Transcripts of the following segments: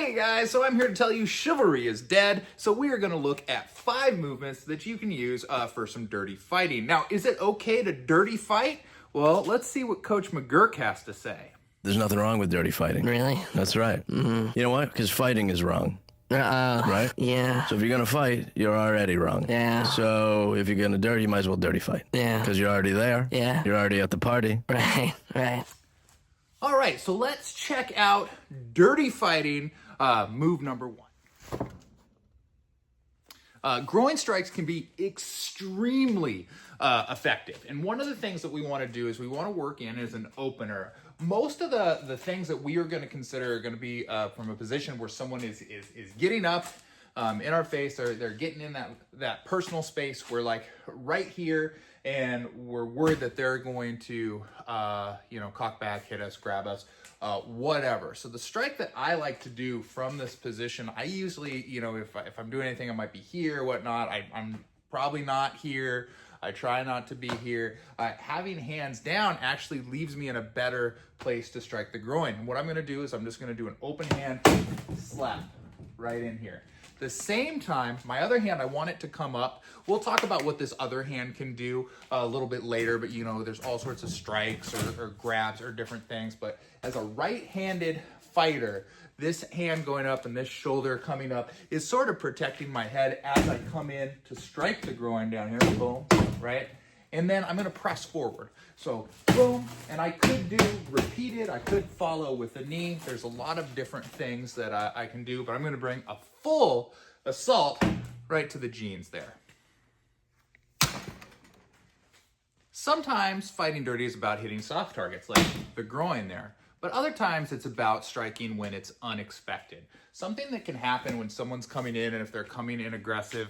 Hey guys, so I'm here to tell you chivalry is dead. So we are going to look at 5 movements that you can use for some dirty fighting. Now, is it okay to dirty fight? Well, let's see what Coach McGurk has to say. There's nothing wrong with dirty fighting. Really? That's right. You know what? Because fighting is wrong. Right? Yeah. So if you're going to fight, you're already wrong. Yeah. So if you're going to dirty, you might as well dirty fight. Yeah. Because you're already there. Yeah. You're already at the party. Right. All right, so let's check out dirty fighting move number 1. Groin strikes can be extremely effective. And one of the things that we want to do is we want to work in as an opener. Most of the things that we are going to consider are going to be from a position where someone is getting up in our face. They're getting in that personal space. We're like right here, and we're worried that they're going to cock back, hit us, grab us, whatever. So the strike that I like to do from this position, I usually, if I'm doing anything, I might be here, whatnot. I'm probably not here. I try not to be here. Having hands down actually leaves me in a better place to strike the groin. And what I'm going to do is I'm just going to do an open hand slap right in here. The same time, my other hand, I want it to come up. We'll talk about what this other hand can do a little bit later, but there's all sorts of strikes or grabs or different things. But as a right-handed fighter, this hand going up and this shoulder coming up is sort of protecting my head as I come in to strike the groin down here, boom, right? And then I'm gonna press forward. So boom, and I could do repeated, I could follow with a knee. There's a lot of different things that I can do, but I'm gonna bring a full assault right to the jeans there. Sometimes fighting dirty is about hitting soft targets like the groin there. But other times it's about striking when it's unexpected. Something that can happen when someone's coming in, and if they're coming in aggressive,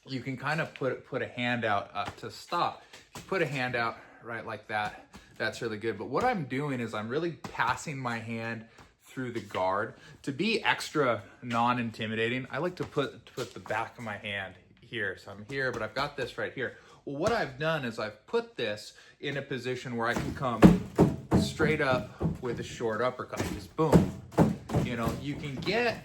you can kind of put a hand out to stop. If you put a hand out right like that, that's really good. But what I'm doing is I'm really passing my hand through the guard. To be extra non-intimidating, I like to put the back of my hand here. So I'm here, but I've got this right here. Well, what I've done is I've put this in a position where I can come straight up with a short uppercut, just boom. You can get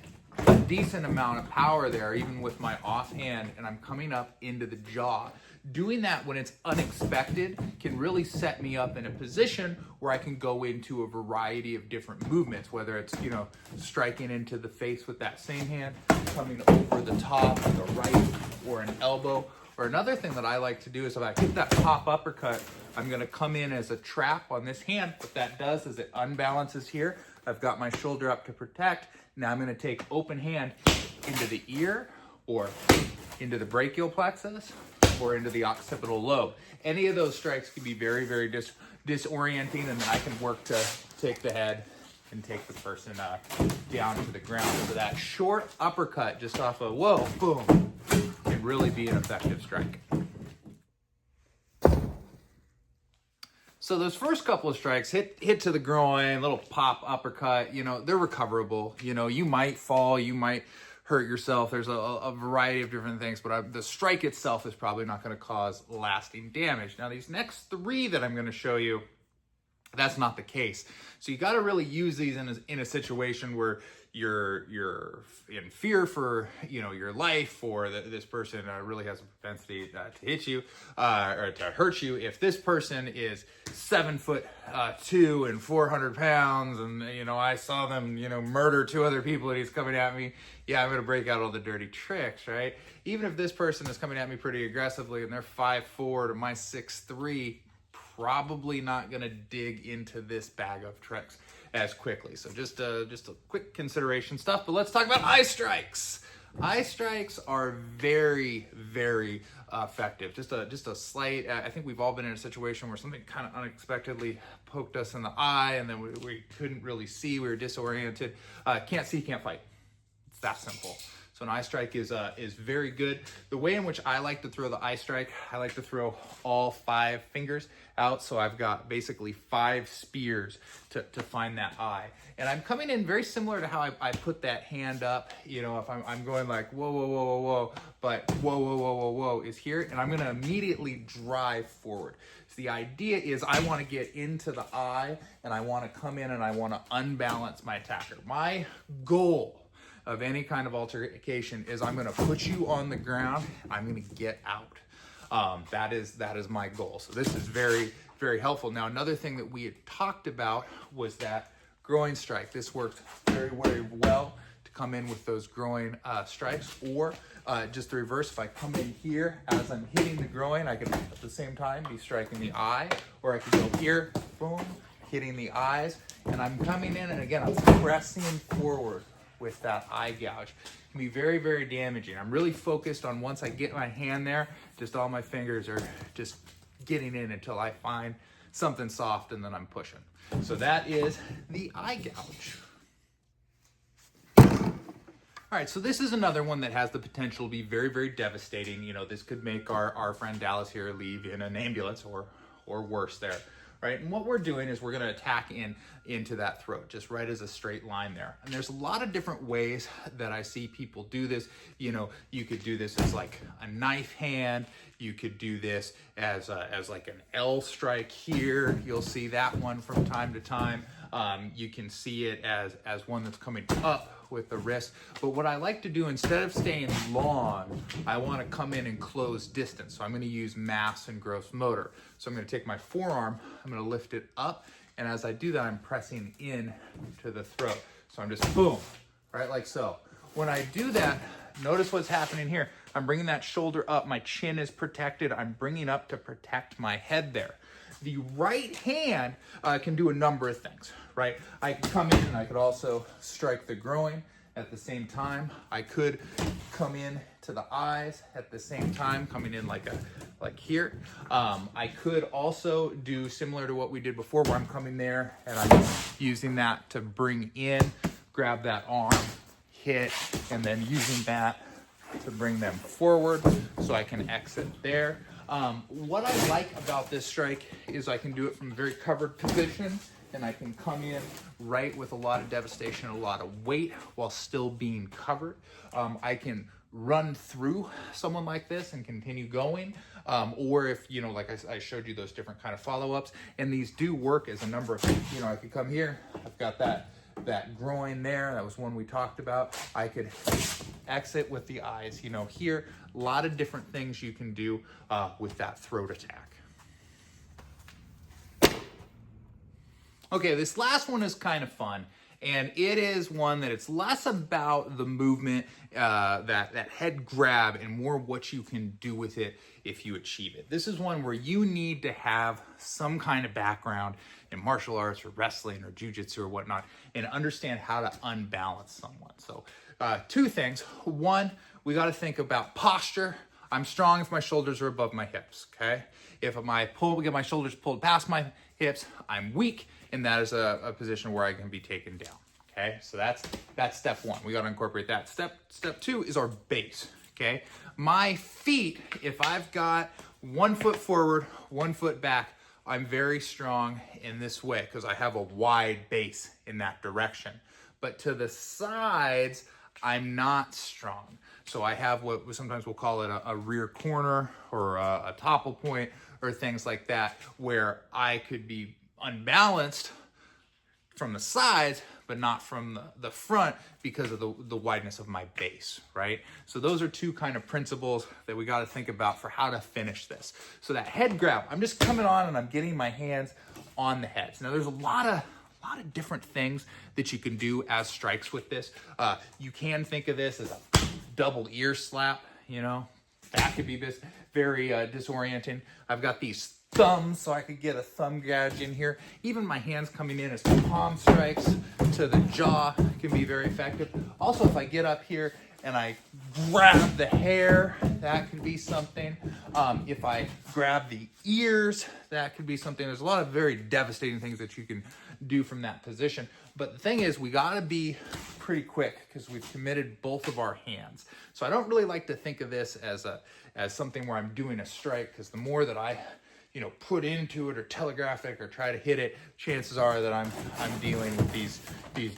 a decent amount of power there, even with my offhand, and I'm coming up into the jaw. Doing that when it's unexpected can really set me up in a position where I can go into a variety of different movements, whether it's, striking into the face with that same hand, coming over the top with a right or an elbow. Or another thing that I like to do is if I hit that pop uppercut, I'm gonna come in as a trap on this hand. What that does is it unbalances here. I've got my shoulder up to protect. Now I'm gonna take open hand into the ear or into the brachial plexus or into the occipital lobe. Any of those strikes can be very, very disorienting, and then I can work to take the head and take the person down to the ground. So that short uppercut just off of whoa, boom, can really be an effective strike. So those first couple of strikes, hit to the groin, little pop uppercut, they're recoverable. You might fall, you might hurt yourself. There's a variety of different things, but the strike itself is probably not going to cause lasting damage. Now these next 3 that I'm going to show you, that's not the case. So you got to really use these in a situation where you're in fear for your life, or that this person really has a propensity to hit you or to hurt you. If this person is 7'2" and 400 pounds, and I saw them murder 2 other people and he's coming at me, I'm gonna break out all the dirty tricks, right? Even if this person is coming at me pretty aggressively and they're 5'4" to my 6'3", probably not gonna dig into this bag of tricks as quickly. So just a quick consideration stuff, but let's talk about eye strikes. Eye strikes are very, very effective. Just a slight, I think we've all been in a situation where something kind of unexpectedly poked us in the eye, and then we couldn't really see, we were disoriented. Can't see, can't fight. It's that simple. So an eye strike is very good. The way in which I like to throw the eye strike, I like to throw all 5 fingers out. So I've got basically 5 spears to find that eye. And I'm coming in very similar to how I put that hand up. If I'm going like, whoa, whoa, whoa, whoa, whoa, but whoa, whoa, whoa, whoa, whoa is here. And I'm gonna immediately drive forward. So the idea is I wanna get into the eye, and I wanna come in and I wanna unbalance my attacker. My goal of any kind of altercation is I'm going to put you on the ground. I'm going to get out. That is my goal. So this is very, very helpful. Now, another thing that we had talked about was that groin strike. This works very, very well to come in with those groin strikes, or just the reverse. If I come in here as I'm hitting the groin, I could at the same time be striking the eye, or I could go here, boom, hitting the eyes, and I'm coming in, and again, I'm pressing forward with that eye gouge. It can be very, very damaging. I'm really focused on, once I get my hand there, just all my fingers are just getting in until I find something soft, and then I'm pushing. So that is the eye gouge. All right, so this is another one that has the potential to be very, very devastating. You know, this could make our friend Dallas here leave in an ambulance or worse there, right? And what we're doing is we're gonna attack into that throat, just right as a straight line there. And there's a lot of different ways that I see people do this. You know, you could do this as like a knife hand. You could do this as like an L strike here. You'll see that one from time to time. You can see it as one that's coming up with the wrist. But what I like to do, instead of staying long, I want to come in and close distance. So I'm going to use mass and gross motor. So I'm going to take my forearm, I'm going to lift it up, and as I do that, I'm pressing in to the throat. So I'm just boom, right, like so. When I do that, notice what's happening here. I'm bringing that shoulder up, my chin is protected, I'm bringing up to protect my head there. The right hand can do a number of things, right? I could come in and I could also strike the groin at the same time. I could come in to the eyes at the same time, coming in like here. I could also do similar to what we did before, where I'm coming there and I'm using that to bring in, grab that arm, hit, and then using that to bring them forward so I can exit there. What I like about this strike is I can do it from a very covered position, and I can come in right with a lot of devastation, a lot of weight while still being covered. I can run through someone like this and continue going, or if, you know, like I showed you those different kind of follow-ups, and these do work as a number of things. You know, I could come here, I've got that groin there, that was one we talked about. I could exit with the eyes, you know, here. A lot of different things you can do with that throat attack. Okay, this last one is kind of fun, and it is one that it's less about the movement, that head grab, and more what you can do with it if you achieve it. This is one where you need to have some kind of background in martial arts or wrestling or jiu-jitsu or whatnot, and understand how to unbalance someone. So two things. One, we got to think about posture. I'm strong if my shoulders are above my hips, okay? If get my shoulders pulled past my hips, I'm weak, and that is a position where I can be taken down, okay? So that's step one. We got to incorporate that. Step two is our base, okay? My feet, if I've got 1 foot forward, 1 foot back, I'm very strong in this way because I have a wide base in that direction. But to the sides, I'm not strong. So I have what sometimes we'll call it a rear corner or a topple point or things like that, where I could be unbalanced from the sides, but not from the front because of the wideness of my base, right? So those are two kind of principles that we got to think about for how to finish this. So that head grab, I'm just coming on and I'm getting my hands on the heads. Now there's a lot of different things that you can do as strikes with this. You can think of this as a double ear slap, you know, that could be very disorienting. I've got these thumbs, so I could get a thumb gouge in here. Even my hands coming in as palm strikes to the jaw can be very effective. Also, if I get up here and I grab the hair, that could be something. If I grab the ears, that could be something. There's a lot of very devastating things that you can do from that position. But the thing is, we gotta be pretty quick because we've committed both of our hands. So I don't really like to think of this as something where I'm doing a strike, because the more that I put into it or telegraph it or try to hit it, chances are that I'm dealing with these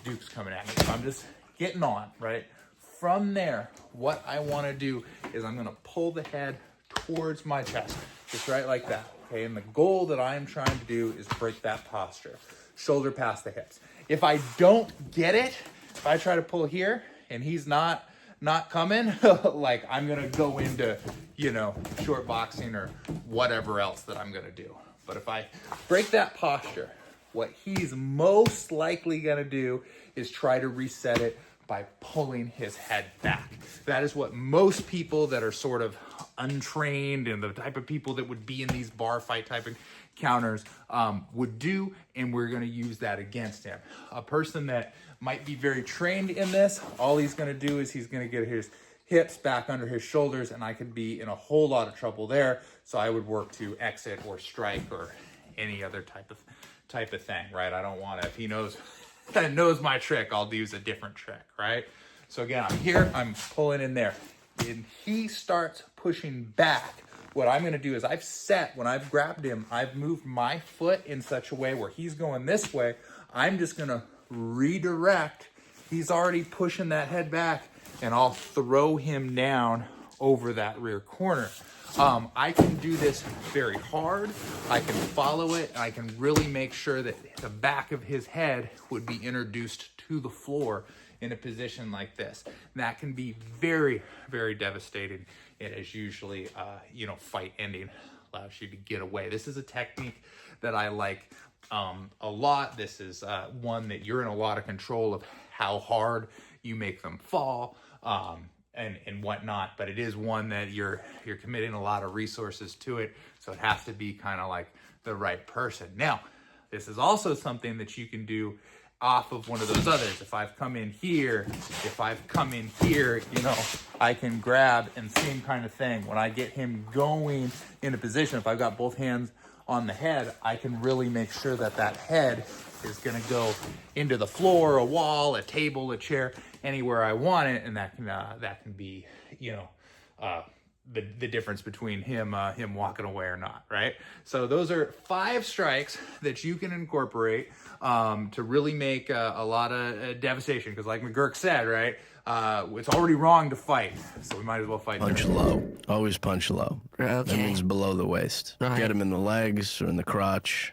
dukes coming at me. So I'm just getting on, right? From there, what I want to do is I'm going to pull the head towards my chest, just right like that, okay? And the goal that I'm trying to do is break that posture, shoulder past the hips. If I don't get it, if I try to pull here and he's not coming, like I'm gonna go into, you know, short boxing or whatever else that I'm gonna do. But if I break that posture, what he's most likely gonna do is try to reset it by pulling his head back. That is what most people that are sort of untrained and the type of people that would be in these bar fight type of counters would do, and we're gonna use that against him. A person that might be very trained in this, all he's gonna do is he's gonna get his hips back under his shoulders, and I could be in a whole lot of trouble there. So I would work to exit or strike or any other type of thing, right? I don't want to, if he knows my trick, I'll use a different trick, right? So again, I'm here, I'm pulling in there, and he starts pushing back. What I'm gonna do is when I've grabbed him, I've moved my foot in such a way where he's going this way. I'm just gonna redirect. He's already pushing that head back, and I'll throw him down over that rear corner. I can do this very hard. I can follow it, and I can really make sure that the back of his head would be introduced to the floor in a position like this. And that can be very, very devastating. It is usually, fight ending, allows you to get away. This is a technique that I like a lot. This is one that you're in a lot of control of how hard you make them fall. And whatnot, but it is one that you're committing a lot of resources to it, so it has to be kind of like the right person. Now, this is also something that you can do off of one of those others. If I've come in here, I can grab, and same kind of thing. When I get him going in a position, if I've got both hands on the head, I can really make sure that head is gonna go into the floor, a wall, a table, a chair, anywhere I want it, and that can be, the difference between him walking away or not, right? So those are 5 strikes that you can incorporate to really make a lot of devastation. Because like McGurk said, right, it's already wrong to fight, so we might as well fight. Punch low. Always punch low. Okay. That means below the waist. Right. Get him in the legs or in the crotch.